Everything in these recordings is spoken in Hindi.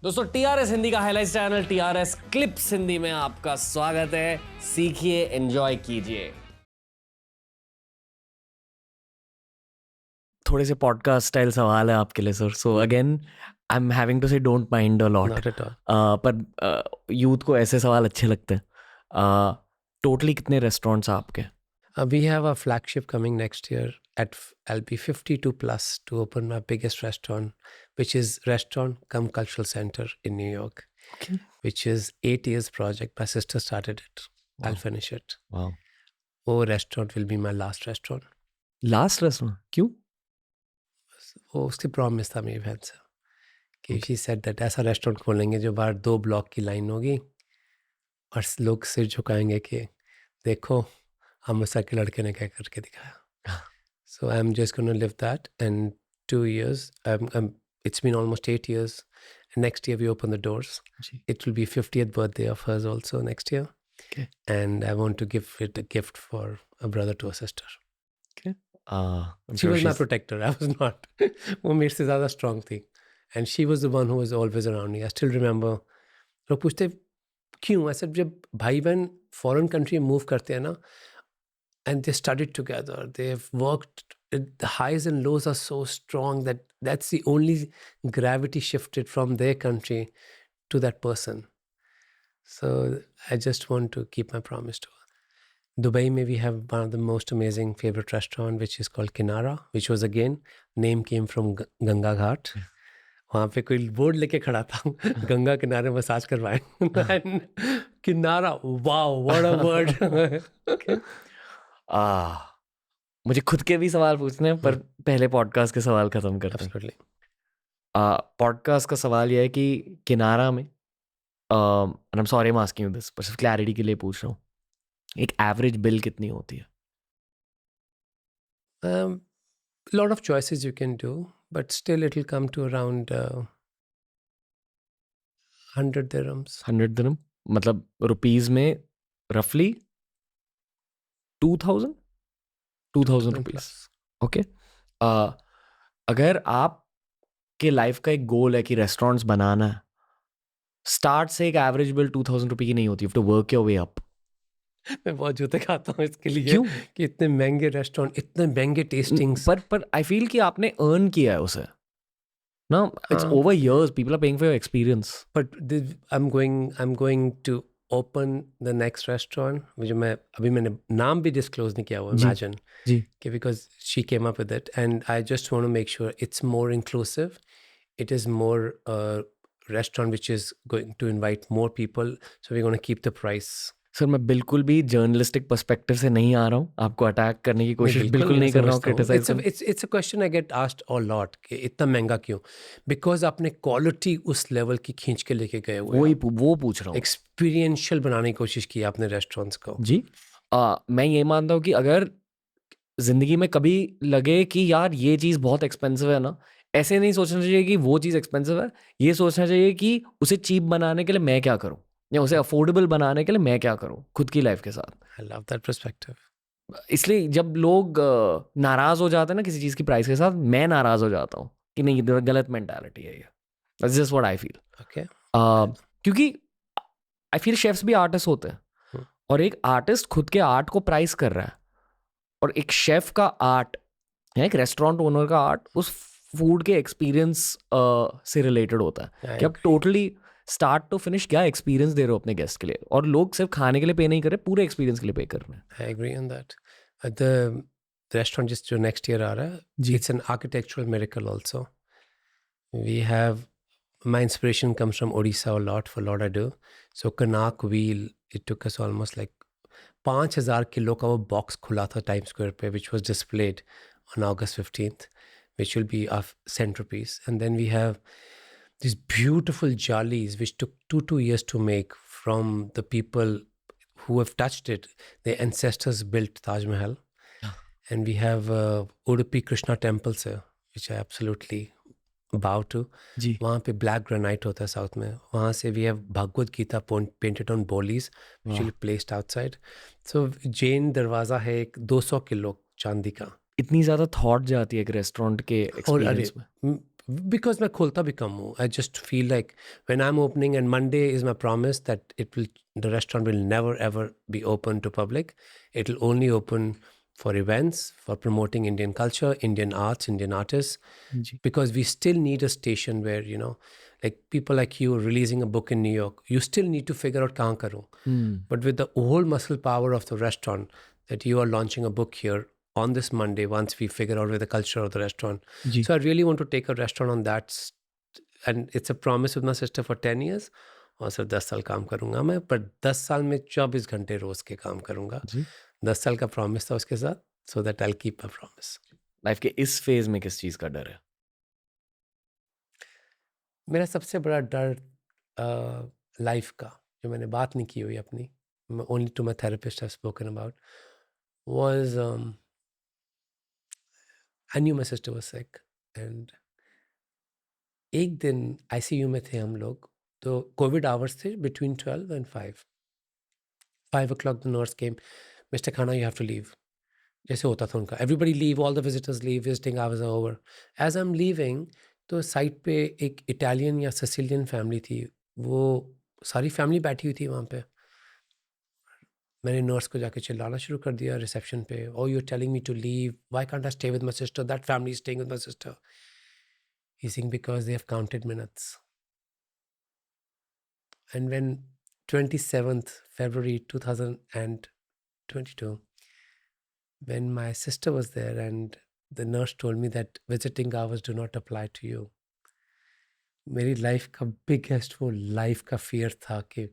दोस्तों TRS हिंदी का highlight channel TRS clips Hindi में आपका स्वागत है। सीखिए, एंजॉय कीजिए। थोड़े से पॉडकास्ट स्टाइल सवाल है आपके लिए sir. So again I am having to say don't mind a lot. Not at all. पर यूथ को ऐसे सवाल अच्छे लगते हैं। टोटली कितने रेस्टोरेंट्स हैं आपके? We have a flagship coming next year I'll be 52 plus to open my biggest restaurant, which is Restaurant Cum Cultural Center in New York, Okay. which is 8 years project. My sister started it. I'll Wow. finish it. Wow. वो restaurant will be my last restaurant. Last restaurant क्यों? वो उसकी प्रॉमिस था मेरी बहन से कि Okay. she said that ऐसा रेस्टोरेंट खोलेंगे जो बाहर 2 ब्लॉक की लाइन होगी और लोग सिर झुकाएंगे कि देखो अमृतसर के लड़के ने क्या करके दिखाया. So I'm just going to live that. And 2 years, it's been almost 8 years. And next year we open the doors. Ji. It will be 50th birthday of hers also next year. Okay. And I want to give it a gift for a brother to a sister. Okay. I'm She sure was my she's- protector. I was not. वो मेरे से ज़्यादा strong थी. And she was the one who was always around me. I still remember. लोग पूछते क्यों ऐसा जब भाई बहन foreign country move करते हैं ना and they studied together. They've worked. The highs and lows are so strong that that's the only gravity shifted from their country to that person. So I just want to keep my promise to her. Dubai, we have one of the most amazing favorite restaurant, which is called Kinara, which was again name came from Ganga Ghat. वहाँ पे कोई बोर्ड लेके खड़ा था गंगा किनारे मसाज करवाए किनारा वाओ व्हाट अ वर्ड. मुझे खुद के भी सवाल पूछने हैं पर पहले पॉडकास्ट के सवाल खत्म करते हैं। Absolutely. पॉडकास्ट का सवाल यह है कि किनारा में I am sorry I am asking you this, पर सिर्फ क्लैरिटी के लिए पूछ रहा हूँ, एक एवरेज बिल कितनी होती है? Lot of choices you can do, but still it'll come to around 100 dirhams. 100 दिरहम मतलब रुपीज में रफली 2000 रुपीज। plus. ओके। अगर आप के लाइफ का एक गोल है कि रेस्टोरेंट्स बनाना है, स्टार्ट से एक एवरेज बिल 2000 रुपये की नहीं होती, to work your way up. मैं बहुत जूते खाता हूँ इसके लिए क्यों? कि इतने महंगे रेस्टोरेंट, इतने महंगे टेस्टिंग्स. पर आई फील कि आपने अर्न किया है उसे ना। It's over years, people are paying for your experience. But I'm going to open the next restaurant, which अभी मैंने नाम भी disclose नहीं किया हुआ. जी. Imagine. जी। Okay, because she came up with it, and I just want to make sure it's more inclusive. It is more restaurant which is going to invite more people, so we're going to keep the price. Sir मैं बिल्कुल भी जर्नलिस्टिक पर्सपेक्टिव से नहीं आ रहा हूँ, आपको अटैक करने की कोशिश बिल्कुल नहीं कर रहा हूँ, criticise. It's a question I get asked a lot कि इतना महंगा क्यों? Because आपने क्वालिटी उस लेवल की खींच के लेके गए हुए वही हैं. वो पूछ रहा हूँ। एक्सपीरियंशियल बनाने की कोशिश की आपने रेस्टोरेंट्स को. जी। मैं ये मानता हूँ कि अगर जिंदगी में कभी लगे कि यार ये चीज़ बहुत एक्सपेंसिव है ना, ऐसे नहीं सोचना चाहिए कि वो चीज़ एक्सपेंसिव है, ये सोचना चाहिए कि उसे चीप बनाने के लिए मैं क्या करूँ, या उसे अफोर्डेबल बनाने के लिए मैं क्या करूँ खुद की लाइफ के साथ। I love that perspective. इसलिए जब लोग नाराज़ हो जाते हैं ना किसी चीज़ की प्राइस के साथ, मैं नाराज़ हो जाता हूँ कि नहीं, ये गलत मेंटालिटी है ये। That's just what I feel. Okay. क्योंकि आई फील शेफ्स भी आर्टिस्ट होते हैं, और एक आर्टिस्ट खुद के आर्ट को प्राइस कर रहा है, और एक शेफ का आर्ट या एक रेस्टोरेंट ओनर का आर्ट उस फूड के एक्सपीरियंस से रिलेटेड होता है कि आप टोटली स्टार्ट टू फिनिश क्या एक्सपीरियंस दे रहे हो अपने गेस्ट के लिए, और लोग सिर्फ खाने के लिए पे नहीं कर रहे, पूरे एक्सपीरियंस के लिए पे कर रहे हैं। I agree on that. The restaurant just जो next year आ रहा है, it's an architectural miracle also. We have, my inspiration comes from Odisha a lot for what I do. So Kanak Wheel, it took us almost like 5,000 kilo का वो बॉक्स खुला था टाइम स्क्वायर पे, which was displayed on August 15th, which will be our centerpiece. And then we have these beautiful jalis, which took two years to make from the people who have touched it. Their ancestors built Taj Mahal. And we have Udupi Krishna temple, sir, which I absolutely bow to. जी। वहाँ पे ब्लैक ग्रेनाइट होता है साउथ में. वहाँ से we have Bhagavad Gita painted on bollies which will placed outside. So Jain दरवाज़ा है एक 200 किलो चांदी का. इतनी ज़्यादा थॉट जाती है एक रेस्टोरेंट के और अरे एक्सपीरियंस में। because मैं खोलता भी कम हूँ. I just feel like when I'm opening, and Monday is my promise that the restaurant will never ever be open to public. It will only open for events, for promoting Indian culture, Indian arts, Indian artists, जी. because we still need a station where, like people like you releasing a book in New York, you still need to figure out kahan karu. But with the whole muscle power of the restaurant, that you are launching a book here on this Monday, once we figure out with the culture of the restaurant. जी. So I really want to take a restaurant on that. And it's a promise with my sister for 10 years. और सर 10 साल काम करूंगा मैं, पर 10 साल में 24 घंटे रोज के काम करूंगा. जी. 10 साल का प्रॉमिस था उसके साथ. So that I keep my promise. Life के इस फेज में किस चीज का डर है? मेरा सबसे बड़ा डर लाइफ का, जो मैंने बात नहीं की हुई अपनी, only to my therapist have spoken about, was I knew my sister was sick. And एक दिन आईसीयू में थे हम लोग, तो कोविड आवर्स थे between 12 and 5. 5 o'clock the nurse came, Mr. Khanna, you have to leave. जैसे होता था उनका, everybody leave, all the visitors leave, visiting hours are over. As I'm leaving, तो साइड पे एक इटालियन या सिसिलियन फैमिली थी, वो सारी फैमिली बैठी हुई थी वहाँ पे. मैंने नर्स को जाके चिल्लाना शुरू कर दिया रिसेप्शन पे, oh you telling me to leave, why can't I stay with my sister, that family is staying with my sister. He saying because they have counted minutes. And when 27th February 2022, when my sister was there and the nurse told me that visiting hours do not apply to you, मेरी लाइफ का बिगेस्ट वो लाइफ का फियर था कि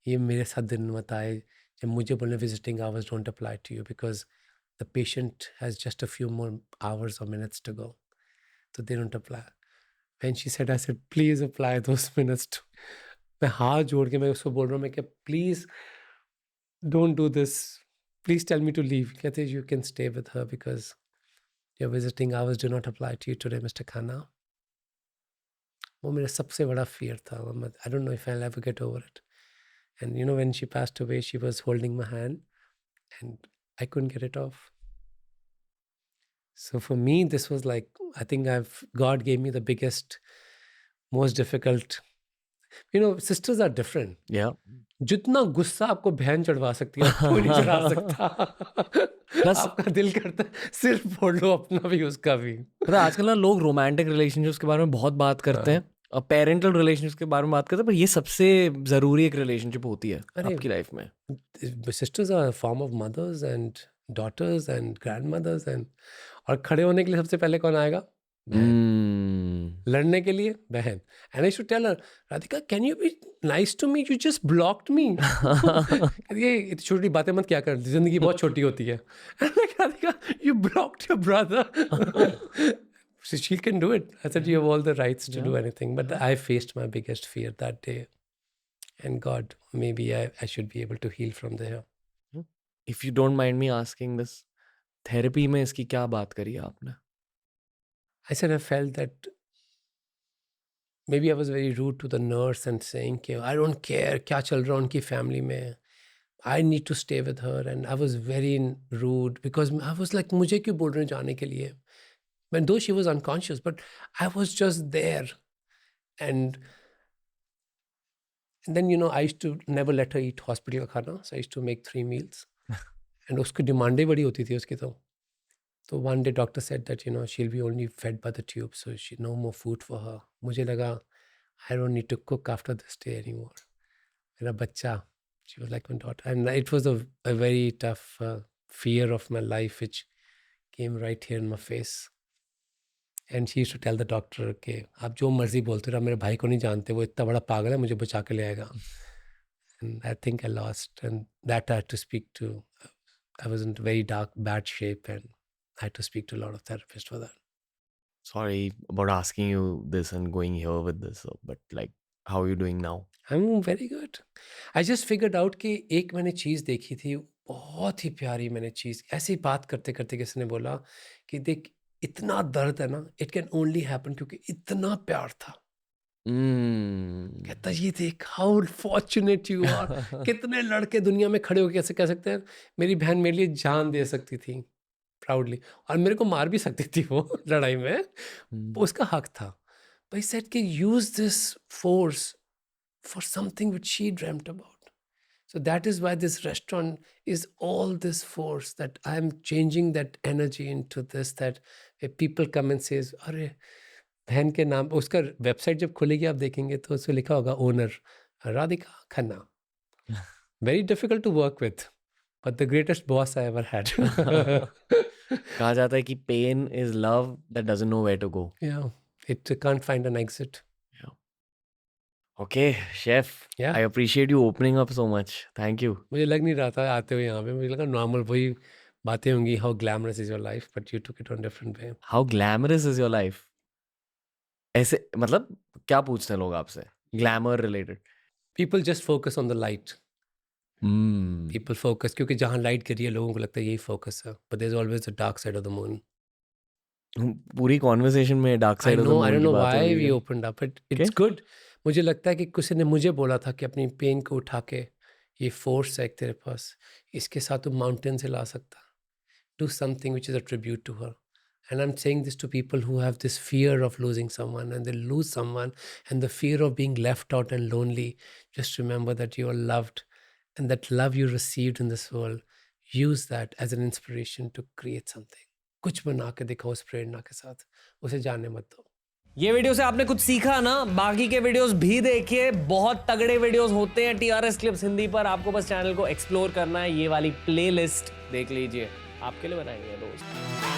ये मेरे साथ दिन मत आए जब मुझे बोले visiting hours don't apply to you because the patient has just a few more hours or minutes to go, so they don't apply. When she said, I said, please apply those minutes to. मैं हाथ जोड़ के मैं उसको बोल रहा हूँ, मैं क्या please don't do this, please tell me to leave. कहते you can stay with her because your visiting hours do not apply to you today mister Khanna. वो मेरा सबसे बड़ा फियर था. I don't know if I will ever get over it. And you know when she passed away she was holding my hand and I couldn't get it off. So for me this was like, I think God gave me the biggest, most difficult. Sisters are different. Yeah. जितना गुस्सा आपको बहन चढ़वा सकती है, आपको नहीं चढ़ा सकता. आपका दिल करता है सिर्फ फोड़ लो अपना भी उसका भी. पता है, आजकल ना लोग रोमांटिक रिलेशनशिप्स के बारे में बहुत बात करते हैं और पेरेंटल रिलेशनशिप्स के बारे में बात करते हैं, पर ये सबसे ज़रूरी एक रिलेशनशिप होती है आपकी लाइफ में. Sisters are form of mothers and daughters and grandmothers. And और खड़े होने के लिए सबसे पहले कौन आएगा? लड़ने के लिए बहन. And I should tell her, Radhika can you be nice to me, you just blocked me. ये इतनी छोटी बातें मत क्या कर, जिंदगी बहुत छोटी होती है. Radhika you blocked your brother. She can do it. I said, you have all the rights to do anything. But I faced my biggest fear that day. And God, maybe I should be able to heal from there. If you don't mind me asking this, therapy में इसकी क्या बात करी आपने? I said I felt that maybe I was very rude to the nurse and saying कि I don't care क्या चल रहा उनकी family में, I need to stay with her. And I was very rude because I was like, मुझे क्यों बोल रहे हैं जाने के लिए? When though she was unconscious, but I was just there. And then I used to never let her eat hospital का खाना, so I used to make 3 meals. And उसकी डिमांड ही बड़ी होती थी उसकी तो. So one day doctor said that she'll be only fed by the tube, so she no more food for her. मुझे लगा I don't need to cook after this day anymore. मेरा बच्चा, she was like my daughter, and it was a very tough fear of my life which came right here in my face. And she used to tell the doctor कि आप जो मर्जी बोलते रहो, मेरे भाई को नहीं जानते, वो इतना बड़ा पागल है, मुझे बचा के ले आएगा. And I think I lost, and that I had to speak to. I was in very bad shape, and I had to speak to a lot of therapists for that. Sorry about asking you this and going here with this, but like, how are you doing now? I'm very good. I just figured out कि एक मैंने चीज़ देखी थी, बहुत ही प्यारी मैंने चीज़, ऐसी बात करते करते किसी ने बोला कि देख इतना दर्द है ना, it can only happen क्योंकि इतना प्यार था. कहता ये देख how fortunate you are. कितने लड़के दुनिया में खड़े होकर कैसे कह सकते हैं मेरी बहन मेरे लिए जान दे सकती थी प्राउडली, और मेरे को मार भी सकती थी वो लड़ाई में, उसका हक था. But he said, use this force for something which she dreamt about. So that is why this restaurant is all this force, that I'm changing that energy into this, that if people come and says, अरे बहन के नाम, उसका वेबसाइट जब खुलेगी आप देखेंगे तो उसमें लिखा होगा owner Radhika Khanna. Very difficult to work with, but the greatest boss I ever had. कहा जाता है कि pain is love that doesn't know where to go. Yeah, it can't find an exit. Okay, chef. Yeah. I appreciate you opening up so much. Thank you. मुझे लग नहीं रहा था आते हुए यहाँ पे, मुझे लगा नॉर्मल वही बातें होंगी, how glamorous is your life, but you took it on different way. How glamorous is your life? ऐसे मतलब क्या पूछते हैं लोग आपसे? Glamour related. People just focus on the light. People focus क्योंकि जहाँ लाइट गिरी है लोगों को लगता है यही फोकस है, but there's always the dark side of the moon. पूरी कॉन्वर्सेशन में dark side of the moon I don't know की बात हो why रही we है. opened up, but it's good. मुझे लगता है कि किसी ने मुझे बोला था कि अपनी पेन को उठा के, ये फोर्स है तेरे पास, इसके साथ तू माउंटेन से ला सकता. Do something which is a tribute to her. And I'm saying this to people who have this fear of losing someone, and they lose someone, and the fear of being left out and lonely. Just remember that you are loved, and that love you received in this world, use that as an inspiration to create something. कुछ बना के दिखाओ उस प्रेरणा के साथ, उसे जाने मत दो. ये वीडियो से आपने कुछ सीखा ना, बाकी के वीडियोस भी देखिए, बहुत तगड़े वीडियोस होते हैं TRS क्लिप्स हिंदी पर. आपको बस चैनल को एक्सप्लोर करना है, ये वाली प्लेलिस्ट देख लीजिए, आपके लिए बनाई है दोस्त.